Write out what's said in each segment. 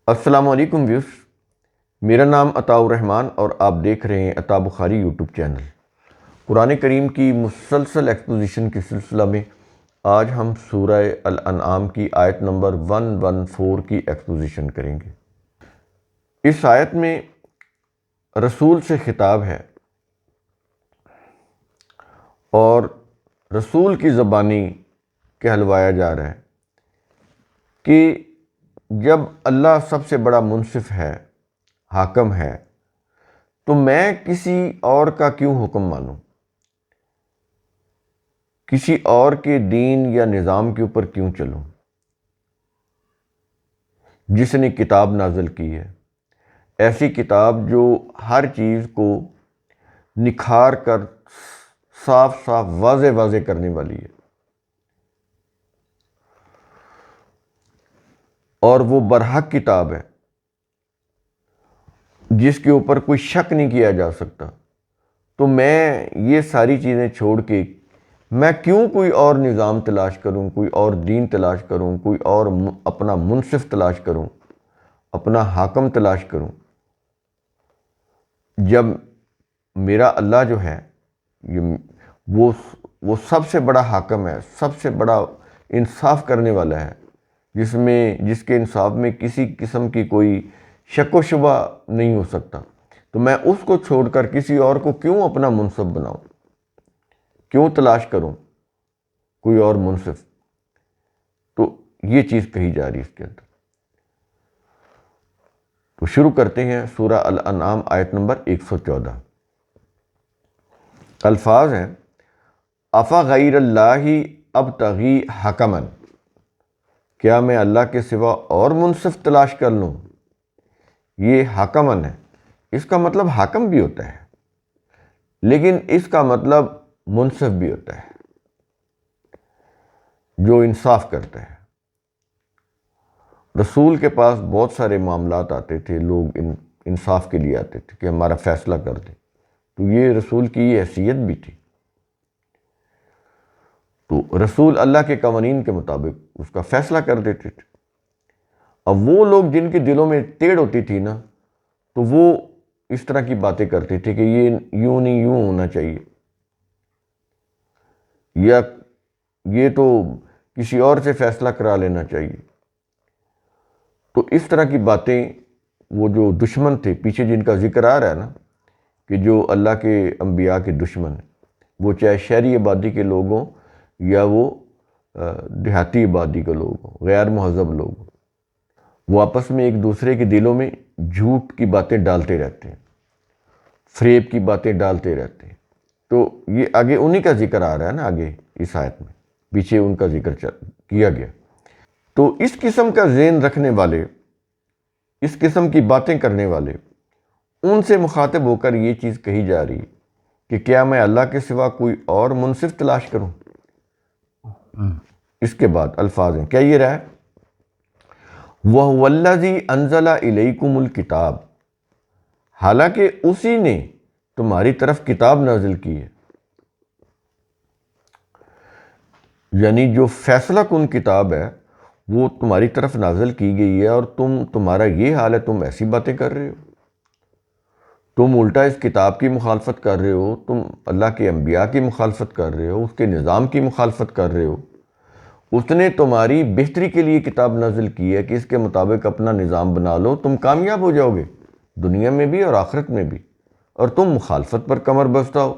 السلام علیکم ویوز، میرا نام عطاء الرحمن اور آپ دیکھ رہے ہیں عطاء بخاری یوٹیوب چینل۔ قرآن کریم کی مسلسل ایکسپوزیشن کے سلسلہ میں آج ہم سورہ الانعام کی آیت نمبر 114 کی ایکسپوزیشن کریں گے۔ اس آیت میں رسول سے خطاب ہے اور رسول کی زبانی کہلوایا جا رہا ہے کہ جب اللہ سب سے بڑا منصف ہے، حاکم ہے، تو میں کسی اور کا کیوں حکم مانوں، کسی اور کے دین یا نظام کے اوپر کیوں چلوں، جس نے کتاب نازل کی ہے، ایسی کتاب جو ہر چیز کو نکھار کر صاف صاف واضح واضح کرنے والی ہے، اور وہ برحق کتاب ہے جس کے اوپر کوئی شک نہیں کیا جا سکتا۔ تو میں یہ ساری چیزیں چھوڑ کے میں کیوں کوئی اور نظام تلاش کروں، کوئی اور دین تلاش کروں، کوئی اور اپنا منصف تلاش کروں، اپنا حاکم تلاش کروں، جب میرا اللہ جو ہے وہ سب سے بڑا حاکم ہے، سب سے بڑا انصاف کرنے والا ہے، جس کے انصاف میں کسی قسم کی کوئی شک و شبہ نہیں ہو سکتا۔ تو میں اس کو چھوڑ کر کسی اور کو کیوں اپنا منصف بناؤں، کیوں تلاش کروں کوئی اور منصف؟ تو یہ چیز کہی جا رہی ہے اس کے اندر۔ تو شروع کرتے ہیں سورہ الانعام آیت نمبر 114۔ الفاظ ہیں: افغیر اللہ ابتغی حکما، کیا میں اللہ کے سوا اور منصف تلاش کر لوں؟ یہ حکمن ہے، اس کا مطلب حاکم بھی ہوتا ہے، لیکن اس کا مطلب منصف بھی ہوتا ہے، جو انصاف کرتا ہے۔ رسول کے پاس بہت سارے معاملات آتے تھے، لوگ انصاف کے لیے آتے تھے کہ ہمارا فیصلہ کر دیں، تو یہ رسول کی یہ حیثیت بھی تھی۔ تو رسول اللہ کے قوانین کے مطابق اس کا فیصلہ کر دیتے تھے۔ اب وہ لوگ جن کے دلوں میں ٹیڑھ ہوتی تھی نا، تو وہ اس طرح کی باتیں کرتے تھے کہ یہ یوں نہیں، یوں ہونا چاہیے، یا یہ تو کسی اور سے فیصلہ کرا لینا چاہیے۔ تو اس طرح کی باتیں وہ جو دشمن تھے، پیچھے جن کا ذکر آ رہا ہے نا کہ جو اللہ کے انبیاء کے دشمن ہیں، وہ چاہے شہری آبادی کے لوگ ہوں یا وہ دیہاتی آبادی کے لوگ ہوں، غیر مہذب لوگ ہوں، وہ آپس میں ایک دوسرے کے دلوں میں جھوٹ کی باتیں ڈالتے رہتے ہیں، فریب کی باتیں ڈالتے رہتے ہیں۔ تو یہ آگے انہی کا ذکر آ رہا ہے نا، آگے اس آیت میں پیچھے ان کا ذکر کیا گیا۔ تو اس قسم کا ذہن رکھنے والے، اس قسم کی باتیں کرنے والے، ان سے مخاطب ہو کر یہ چیز کہی جا رہی ہے کہ کیا میں اللہ کے سوا کوئی اور منصف تلاش کروں؟ اس کے بعد الفاظ ہیں، کیا یہ رہا ہے؟ وَهُوَ الَّذِي أَنزَلَ إِلَيْكُمُ الْكِتَابَ، حالانکہ اسی نے تمہاری طرف کتاب نازل کی ہے، یعنی جو فیصلہ کن کتاب ہے وہ تمہاری طرف نازل کی گئی ہے، اور تمہارا یہ حال ہے، تم ایسی باتیں کر رہے ہو، تم الٹا اس کتاب کی مخالفت کر رہے ہو، تم اللہ کے انبیاء کی مخالفت کر رہے ہو، اس کے نظام کی مخالفت کر رہے ہو۔ اس نے تمہاری بہتری کے لیے کتاب نازل کی ہے کہ اس کے مطابق اپنا نظام بنا لو، تم کامیاب ہو جاؤ گے دنیا میں بھی اور آخرت میں بھی، اور تم مخالفت پر کمر بستہ ہو۔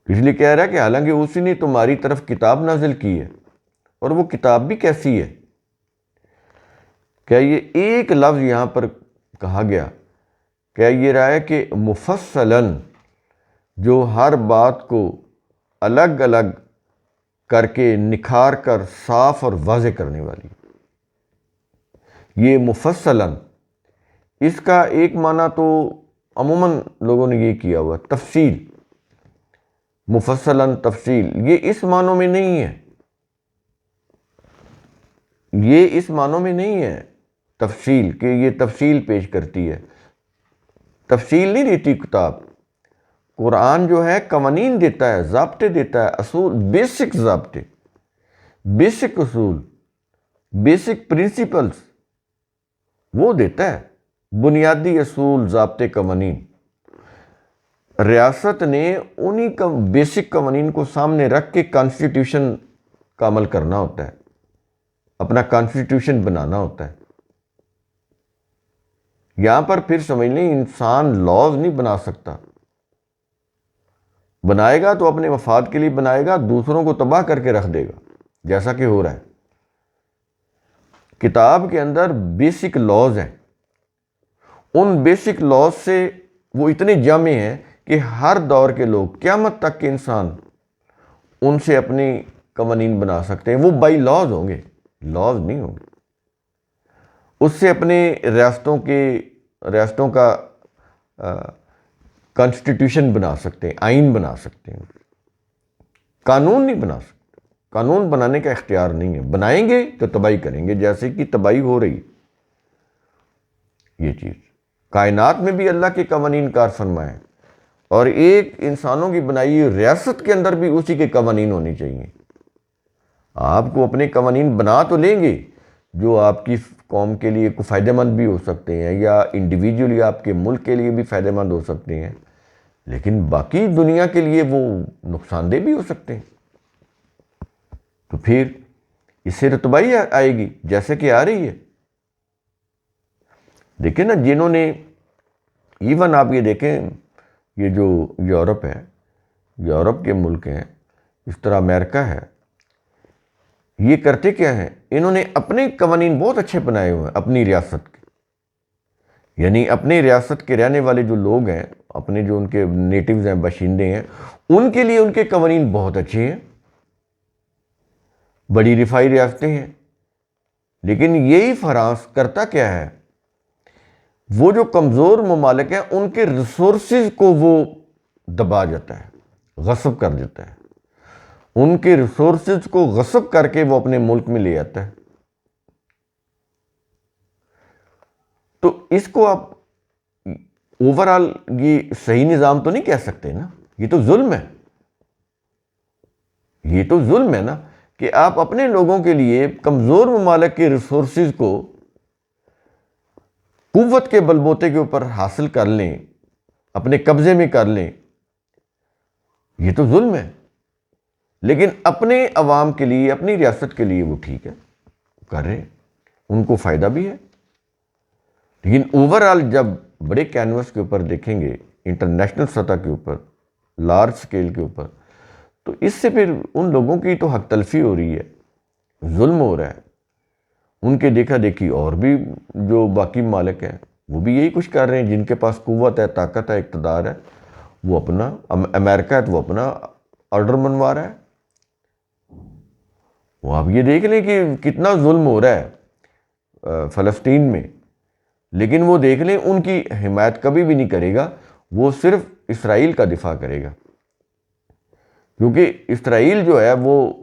اس لیے کہہ رہا ہے کہ حالانکہ اسی نے تمہاری طرف کتاب نازل کی ہے، اور وہ کتاب بھی کیسی ہے؟ کیا یہ ایک لفظ یہاں پر کہا گیا، کیا یہ رہا ہے کہ مفصلاً، جو ہر بات کو الگ الگ کر کے نکھار کر صاف اور واضح کرنے والی؟ یہ مفصلاً، اس کا ایک معنی تو عموماً لوگوں نے یہ کیا ہوا تفصیل، مفصلاً تفصیل، یہ اس معنوں میں نہیں ہے، یہ اس معنوں میں نہیں ہے تفصیل کہ یہ تفصیل پیش کرتی ہے، تفصیل نہیں دیتی کتاب۔ قرآن جو ہے قوانین دیتا ہے، ضابطے دیتا ہے، اصول، بیسک ضابطے، بیسک اصول، بیسک پرنسپلز وہ دیتا ہے بنیادی اصول، ضابطے، قوانین۔ ریاست نے انہی کا بیسک قوانین کو سامنے رکھ کے کانسٹیٹیوشن کا عمل کرنا ہوتا ہے، اپنا کانسٹیٹیوشن بنانا ہوتا ہے۔ یہاں پر پھر سمجھ لیں انسان لاز نہیں بنا سکتا، بنائے گا تو اپنے مفاد کے لیے بنائے گا، دوسروں کو تباہ کر کے رکھ دے گا، جیسا کہ ہو رہا ہے۔ کتاب کے اندر بیسک لاز ہیں، ان بیسک لاز سے وہ اتنے جامع ہیں کہ ہر دور کے لوگ، قیامت تک کے انسان ان سے اپنی قوانین بنا سکتے ہیں۔ وہ بائی لاز ہوں گے، لاز نہیں ہوں گے۔ اس سے اپنے ریاستوں کا کانسٹیٹیوشن بنا سکتے ہیں، آئین بنا سکتے ہیں، قانون نہیں بنا سکتے۔ قانون بنانے کا اختیار نہیں ہے، بنائیں گے تو تباہی کریں گے، جیسے کہ تباہی ہو رہی۔ یہ چیز کائنات میں بھی اللہ کے قوانین کار فرما ہے، اور ایک انسانوں کی بنائی ہوئی ریاست کے اندر بھی اسی کے قوانین ہونے چاہیے۔ آپ کو اپنے قوانین بنا تو لیں گے جو آپ کی قوم کے لیے فائدہ مند بھی ہو سکتے ہیں، یا انڈیویجولی آپ کے ملک کے لیے بھی فائدہ مند ہو سکتے ہیں، لیکن باقی دنیا کے لیے وہ نقصان دہ بھی ہو سکتے ہیں۔ تو پھر اس سے تباہی آئے گی، جیسے کہ آ رہی ہے۔ دیکھیں نا، جنہوں نے ایون آپ یہ دیکھیں، یہ جو یورپ ہے، یورپ کے ملک ہیں، اس طرح امریکہ ہے، یہ کرتے کیا ہیں؟ انہوں نے اپنے قوانین بہت اچھے بنائے ہوئے ہیں اپنی ریاست کے، یعنی اپنی ریاست کے رہنے والے جو لوگ ہیں، اپنے جو ان کے نیٹیوز ہیں، باشندے ہیں، ان کے لیے ان کے قوانین بہت اچھے ہیں، بڑی رفاہی ریاستیں ہیں۔ لیکن یہی فرانس کرتا کیا ہے؟ وہ جو کمزور ممالک ہیں ان کے ریسورسز کو وہ دبا جاتا ہے، غصب کر دیتا ہے، ان کے ریسورسز کو غصب کر کے وہ اپنے ملک میں لے آتا ہے۔ تو اس کو آپ اوورآل یہ صحیح نظام تو نہیں کہہ سکتے نا، یہ تو ظلم ہے، یہ تو ظلم ہے نا، کہ آپ اپنے لوگوں کے لیے کمزور ممالک کے ریسورسز کو قوت کے بلبوتے کے اوپر حاصل کر لیں، اپنے قبضے میں کر لیں، یہ تو ظلم ہے۔ لیکن اپنے عوام کے لیے، اپنی ریاست کے لیے وہ ٹھیک ہے، کر رہے ہیں، ان کو فائدہ بھی ہے۔ لیکن اوورآل جب بڑے کینوس کے اوپر دیکھیں گے، انٹرنیشنل سطح کے اوپر، لارج سکیل کے اوپر، تو اس سے پھر ان لوگوں کی تو حق تلفی ہو رہی ہے، ظلم ہو رہا ہے۔ ان کے دیکھا دیکھی اور بھی جو باقی ممالک ہیں وہ بھی یہی کچھ کر رہے ہیں، جن کے پاس قوت ہے، طاقت ہے، اقتدار ہے، وہ اپنا، امریکہ ہے تو وہ اپنا آرڈر منوا رہا ہے۔ وہ آپ یہ دیکھ لیں کہ کتنا ظلم ہو رہا ہے فلسطین میں، لیکن وہ دیکھ لیں ان کی حمایت کبھی بھی نہیں کرے گا، وہ صرف اسرائیل کا دفاع کرے گا، کیونکہ اسرائیل جو ہے وہ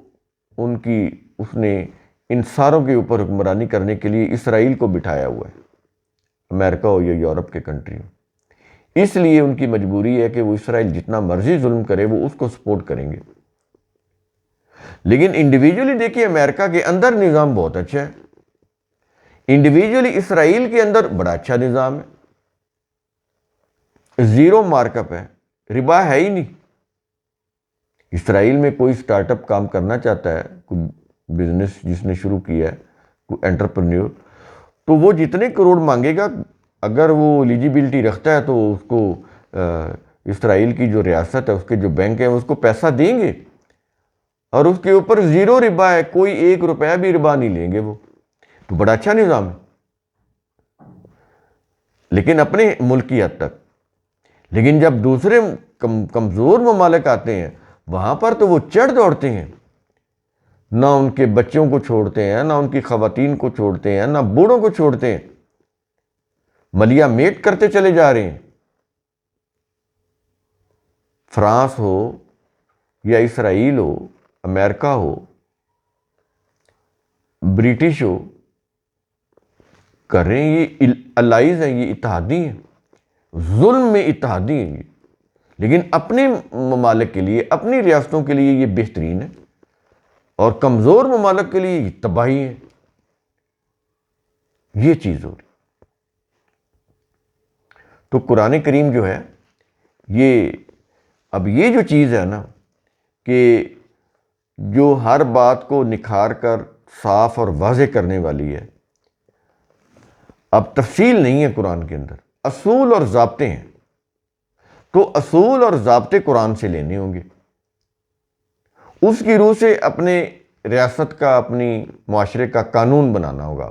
ان کی، اس نے ان ساروں کے اوپر حکمرانی کرنے کے لیے اسرائیل کو بٹھایا ہوا ہے، امریکہ ہو یا یورپ کے کنٹری ہو۔ اس لیے ان کی مجبوری ہے کہ وہ اسرائیل جتنا مرضی ظلم کرے وہ اس کو سپورٹ کریں گے۔ لیکن انڈیویجولی دیکھیے، امریکہ کے اندر نظام بہت اچھا ہے، انڈیویجولی اسرائیل کے اندر بڑا اچھا نظام ہے، زیرو مارک اپ ہے، ربا ہے ہی نہیں۔ اسرائیل میں کوئی سٹارٹ اپ کام کرنا چاہتا ہے، کوئی بزنس جس نے شروع کیا ہے، کوئی انٹرپرینیور، تو وہ جتنے کروڑ مانگے گا، اگر وہ ایلیجیبلٹی رکھتا ہے تو اس کو اسرائیل کی جو ریاست ہے، اس کے جو بینک ہیں، اس کو پیسہ دیں گے، اور اس کے اوپر زیرو ربا ہے، کوئی 1 روپیہ بھی ربا نہیں لیں گے وہ، تو بڑا اچھا نظام ہے، لیکن اپنے ملک کی حد تک۔ لیکن جب دوسرے کمزور ممالک آتے ہیں، وہاں پر تو وہ چڑھ دوڑتے ہیں، نہ ان کے بچوں کو چھوڑتے ہیں، نہ ان کی خواتین کو چھوڑتے ہیں، نہ بوڑھوں کو چھوڑتے ہیں، ملیا میٹ کرتے چلے جا رہے ہیں۔ فرانس ہو یا اسرائیل ہو، امریکہ ہو، برٹش ہو، کر رہے ہیں، یہ الائز ہیں، یہ اتحادی ہیں، ظلم میں اتحادی ہیں یہ، لیکن اپنے ممالک کے لیے، اپنی ریاستوں کے لیے یہ بہترین ہے، اور کمزور ممالک کے لیے یہ تباہی ہے۔ یہ چیز ہو رہی۔ تو قرآن کریم جو ہے یہ جو چیز ہے نا کہ جو ہر بات کو نکھار کر صاف اور واضح کرنے والی ہے، اب تفصیل نہیں ہے قرآن کے اندر، اصول اور ضابطے ہیں، تو اصول اور ضابطے قرآن سے لینے ہوں گے، اس کی روح سے اپنے ریاست کا، اپنی معاشرے کا قانون بنانا ہوگا۔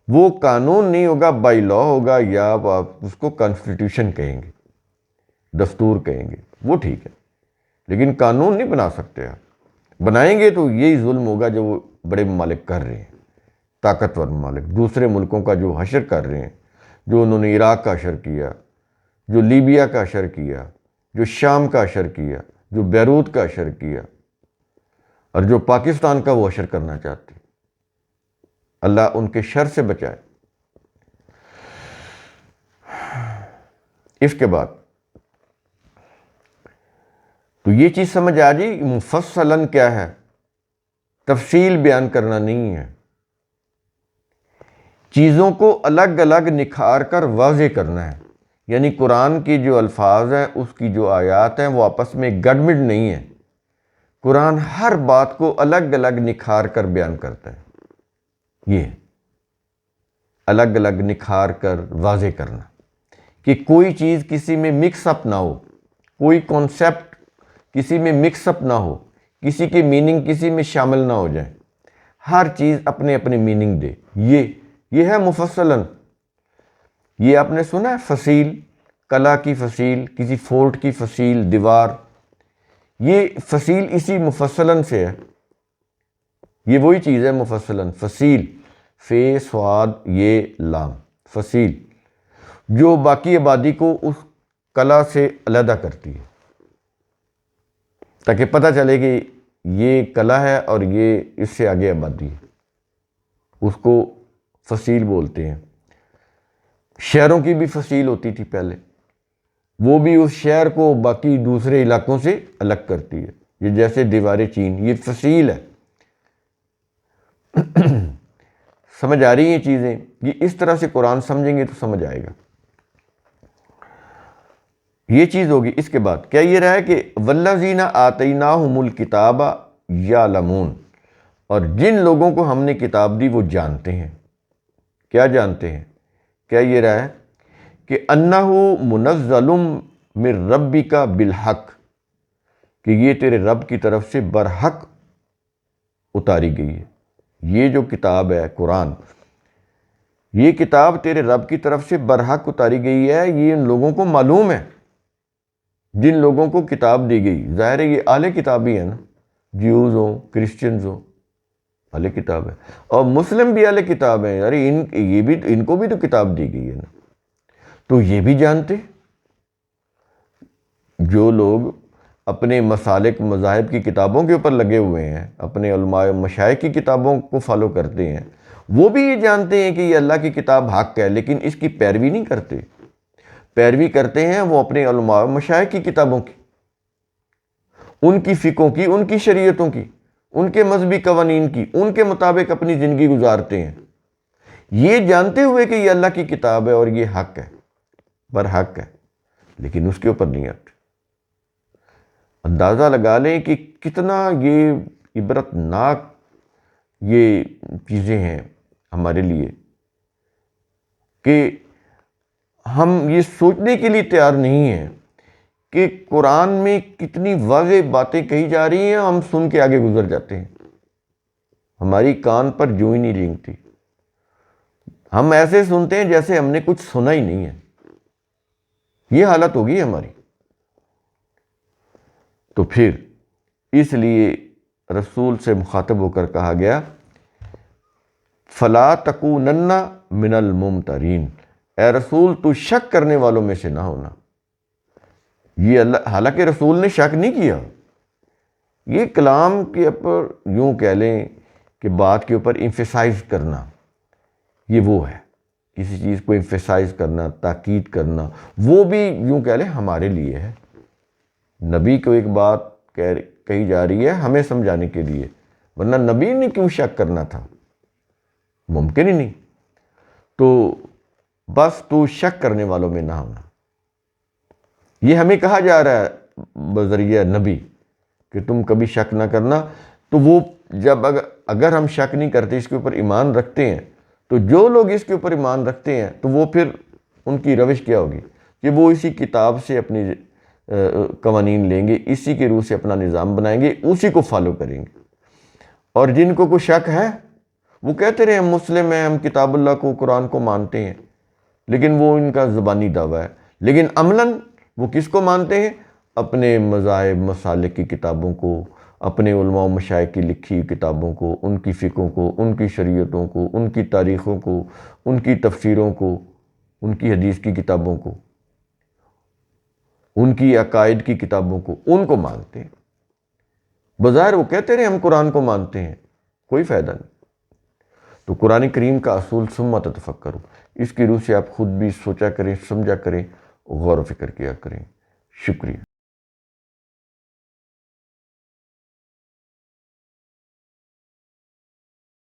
وہ قانون نہیں ہوگا، بائی لا ہوگا، یا آپ اس کو کانسٹیٹیوشن کہیں گے، دستور کہیں گے، وہ ٹھیک ہے، لیکن قانون نہیں بنا سکتے آپ۔ بنائیں گے تو یہی ظلم ہوگا جو وہ بڑے ممالک کر رہے ہیں، طاقتور ممالک دوسرے ملکوں کا جو حشر کر رہے ہیں، جو انہوں نے عراق کا حشر کیا، جو لیبیا کا حشر کیا، جو شام کا حشر کیا، جو بیروت کا حشر کیا، اور جو پاکستان کا وہ حشر کرنا چاہتے ہیں۔ اللہ ان کے شر سے بچائے۔ اس کے بعد تو یہ چیز سمجھ آ جائے مفصلاً کیا ہے، تفصیل بیان کرنا نہیں ہے، چیزوں کو الگ الگ نکھار کر واضح کرنا ہے۔ یعنی قرآن کی جو الفاظ ہیں، اس کی جو آیات ہیں، وہ آپس میں گڈمڈ نہیں ہے، قرآن ہر بات کو الگ الگ نکھار کر بیان کرتا ہے۔ یہ الگ الگ نکھار کر واضح کرنا کہ کوئی چیز کسی میں مکس اپ نہ ہو، کوئی کانسیپٹ کسی میں مکس اپ نہ ہو، کسی کی میننگ کسی میں شامل نہ ہو جائے، ہر چیز اپنے اپنے میننگ دے۔ یہ ہے مفصلاً۔ یہ آپ نے سنا ہے فصیل، کلا کی فصیل، کسی فورٹ کی فصیل، دیوار، یہ فصیل اسی مفصلاً سے ہے۔ یہ وہی چیز ہے مفصلاً، فصیل، فے صاد یہ لام، فصیل، جو باقی آبادی کو اس کلا سے علیحدہ کرتی ہے، تاکہ پتہ چلے کہ یہ کلا ہے اور یہ اس سے آگے آبادی ہے، اس کو فصیل بولتے ہیں۔ شہروں کی بھی فصیل ہوتی تھی پہلے، وہ بھی اس شہر کو باقی دوسرے علاقوں سے الگ کرتی ہے۔ یہ جیسے دیوار چین، یہ فصیل ہے۔ سمجھ آ رہی ہیں چیزیں؟ یہ اس طرح سے قرآن سمجھیں گے تو سمجھ آئے گا۔ یہ چیز ہوگی۔ اس کے بعد کیا یہ رہا ہے کہ والذین آتیناہم الکتاب یعلمون، اور جن لوگوں کو ہم نے کتاب دی وہ جانتے ہیں۔ کیا جانتے ہیں؟ کیا یہ رہا ہے کہ انہ منزل من ربک بالحق، کہ یہ تیرے رب کی طرف سے برحق اتاری گئی ہے۔ یہ جو کتاب ہے قرآن، یہ کتاب تیرے رب کی طرف سے برحق اتاری گئی ہے، یہ ان لوگوں کو معلوم ہے جن لوگوں کو کتاب دی گئی۔ ظاہر ہے یہ اہل کتاب ہی ہے نا، جیوز ہوں، کرسچنز ہوں، اہل کتاب ہے، اور مسلم بھی اہل کتاب ہیں۔ یار ان کو بھی تو کتاب دی گئی ہے نا، تو یہ بھی جانتے۔ جو لوگ اپنے مسالک مذاہب کی کتابوں کے اوپر لگے ہوئے ہیں، اپنے علماء مشائخ کی کتابوں کو فالو کرتے ہیں، وہ بھی یہ جانتے ہیں کہ یہ اللہ کی کتاب حق ہے، لیکن اس کی پیروی نہیں کرتے۔ پیروی کرتے ہیں وہ اپنے علماء مشائخ کی کتابوں کی، ان کی فقہوں کی، ان کی شریعتوں کی، ان کے مذہبی قوانین کی، ان کے مطابق اپنی زندگی گزارتے ہیں، یہ جانتے ہوئے کہ یہ اللہ کی کتاب ہے اور یہ حق ہے، برحق ہے، لیکن اس کے اوپر نہیں آتے۔ اندازہ لگا لیں کہ کتنا یہ عبرت ناک یہ چیزیں ہیں ہمارے لیے، کہ ہم یہ سوچنے کے لیے تیار نہیں ہیں کہ قرآن میں کتنی واضح باتیں کہی جا رہی ہیں، ہم سن کے آگے گزر جاتے ہیں، ہماری کان پر جوں ہی نہیں رینگتی، ہم ایسے سنتے ہیں جیسے ہم نے کچھ سنا ہی نہیں ہے۔ یہ حالت ہوگی ہماری۔ تو پھر اس لیے رسول سے مخاطب ہو کر کہا گیا فَلَا تَكُونَنَّ مِنَ الْمُمْتَرِينَ، اے رسول تو شک کرنے والوں میں سے نہ ہونا۔ یہ اللہ، حالانکہ رسول نے شک نہیں کیا، یہ کلام کے اوپر یوں کہہ لیں کہ بات کے اوپر ایمفیسائز کرنا، یہ وہ ہے، کسی چیز کو ایمفیسائز کرنا، تاکید کرنا، وہ بھی یوں کہہ لیں ہمارے لیے ہے۔ نبی کو ایک بات کہی جا رہی ہے ہمیں سمجھانے کے لیے، ورنہ نبی نے کیوں شک کرنا تھا؟ ممکن ہی نہیں۔ تو بس تو شک کرنے والوں میں نہ ہونا۔ یہ ہمیں کہا جا رہا ہے بذریعہ نبی کہ تم کبھی شک نہ کرنا. تو وہ جب اگر ہم شک نہیں کرتے، اس کے اوپر ایمان رکھتے ہیں، تو جو لوگ اس کے اوپر ایمان رکھتے ہیں تو وہ پھر ان کی روش کیا ہوگی کہ وہ اسی کتاب سے اپنی قوانین لیں گے، اسی کے روح سے اپنا نظام بنائیں گے، اسی کو فالو کریں گے. اور جن کو کوئی شک ہے وہ کہتے رہے ہم مسلم ہیں، ہم کتاب اللہ کو، قرآن کو مانتے ہیں، لیکن وہ ان کا زبانی دعویٰ ہے. لیکن عملاً وہ کس کو مانتے ہیں؟ اپنے مذاہب مسالک کی کتابوں کو، اپنے علماء و مشائخ کی لکھی کتابوں کو، ان کی فقہوں کو، ان کی شریعتوں کو، ان کی تاریخوں کو، ان کی تفسیروں کو، ان کی حدیث کی کتابوں کو، ان کی عقائد کی کتابوں کو، ان کو مانتے ہیں. بظاہر وہ کہتے رہے ہم قرآن کو مانتے ہیں، کوئی فائدہ نہیں. تو قرآن کریم کا اصول ثم تتفکروا، اس کی روح سے آپ خود بھی سوچا کریں، سمجھا کریں، غور و فکر کیا کریں. شکریہ.